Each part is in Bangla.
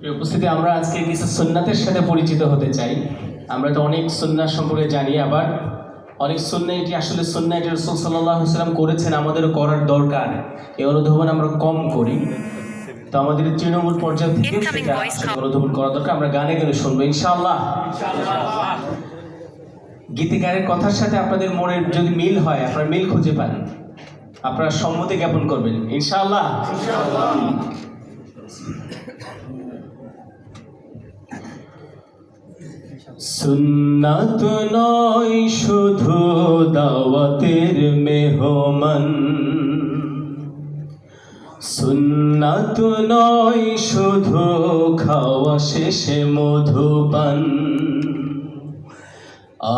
উপস্থিতি আমরা আজকে কিছু সুন্নাতের সাথে পরিচিত হতে চাই। আমরা তো অনেক সুন্নাত সম্পর্কে জানি, আবার অনেক সুন্নাহ এটি আসলে সুন্নাহ এটি রাসূল সাল্লাল্লাহু আলাইহি ওয়াসাল্লাম করেছেন, আমাদেরও করার দরকার। এই অনুধাবন আমরা কম করি, তো আমাদের তৃণমূল পর্যায় থেকে অনুধাবন করা দরকার। আমরা গানে গানে শুনবো ইনশাআল্লাহ। গীতিকারের কথার সাথে আপনাদের মনের যদি মিল হয়, আপনারা মিল খুঁজে পান, আপনারা সম্মতি জ্ঞাপন করবেন ইনশাআল্লাহ। সুন্নাত নয় শুধু দাওয়াতের মেহমান, সুন্নাত নয় শুধু খাওয়া শেষে মধুপান,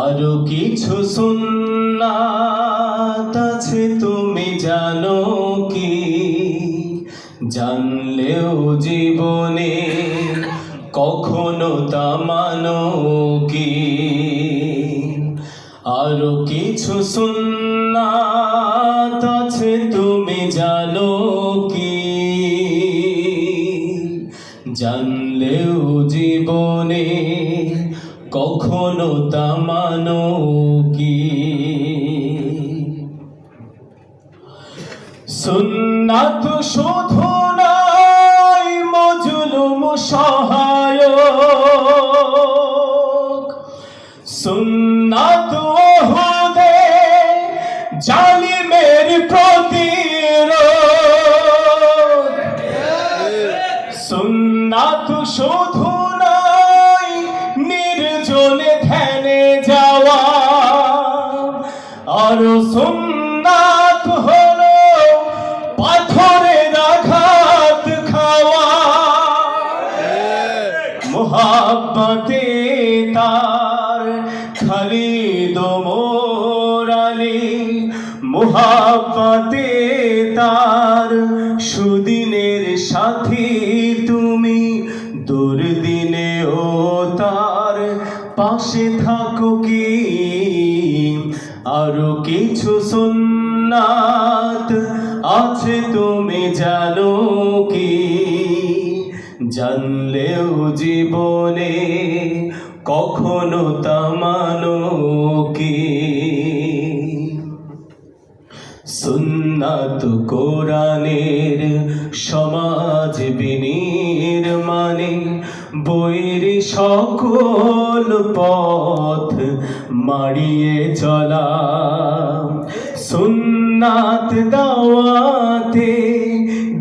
আরো কিছু সুন্নাত আছে তুমি জানো কি? জানলেও জীবনে কখনো তা মানো কি? আরো কিছু সুন্নাত আছে তুমি জানো কি? জানলেও জীবনে কখনো তা মানো কি? সুন্নাত শুধু নয় মজলুম সহায়ক, সুন্নাত ওহুদে জালিমের প্রতিরোধ, সুন্নাত শুধু নয় নির্জনে ধ্যানে যাওয়া, আর সুন্নাত হলো পাথরের আঘাত খাওয়া। মুহাব্বতে তার খালিদ ওমর আলী, মুহাব্বতে তার সুদিনের সাথী তুমি, দুর্দিনেও তার পাশে থাকো কি? আরো কিছু সুন্নাত আছে তুমি জানো কি? জানলেও জীবনে কখনো তা মানো কি? সুন্নাত কোরআনের সমাজ বিনির্মাণে বৈর সকল পথ মাড়িয়ে চলা, সুন্নাত দাওয়াতে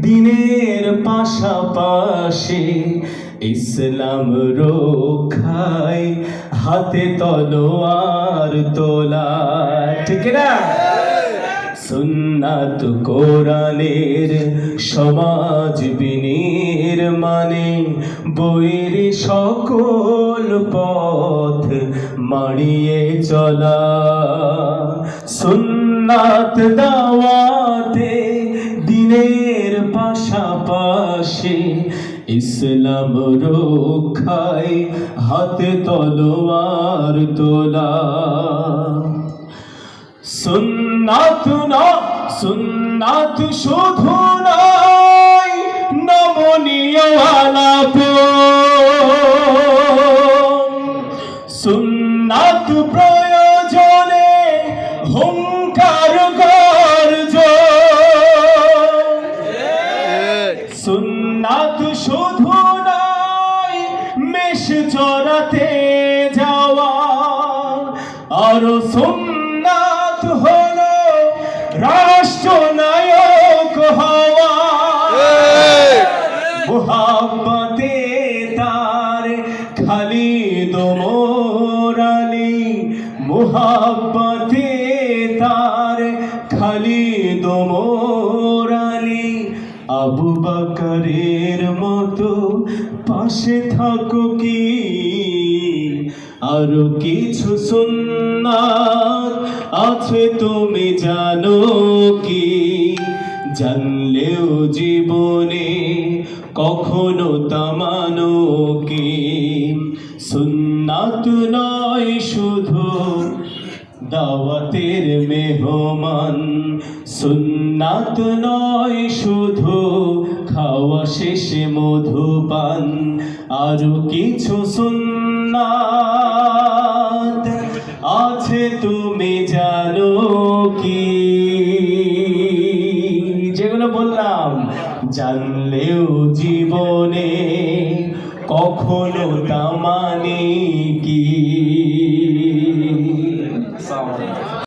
দিনের পাশাপাশি ইসলাম রক্ষায় হাতে তলোয়ার তোলা, ঠিক না? সুন্নাত কোরআনের সমাজ বিনির্মাণে বৈর সকল পথ মাড়িয়ে চলা, সুন্নাত দাওয়াতে দিনের পাশাপাশি ইসলাম রক্ষায় হাতে তলোয়ার তোলা। সুন্নাত সুন্নাত শুধু নয় নমনীয় আলাপন, সুন্নাত প্রয়োজনে হুঙ্কার গর্জন, সুন্নাত শুধু নয় মেষ চড়াতে যাওয়া, আর সুন্নাত হলো রাষ্ট্রনায়ক হওয়া। মুহাব্বতে তার খালিদ ওমর আলী, মুহাব্বতে তার খালিদ ওমর আলী, আবু বকরের মতো পাশে থাকো কি? আরো কিছু সুন্নাত আছে তুমি জানো কি? জানলেও জীবনে কখনো তা মানো কি? সুন্নাত নয় শুধু দাওয়াতের মেহমান, সুন্নাত নয় শুধু খাওয়া শেষে মধুপান আরো কিছু সুন্নাত আছে তুমি জানো কি, যেগুলো বললাম জানলেও জীবনে কখনো তা মানে কি।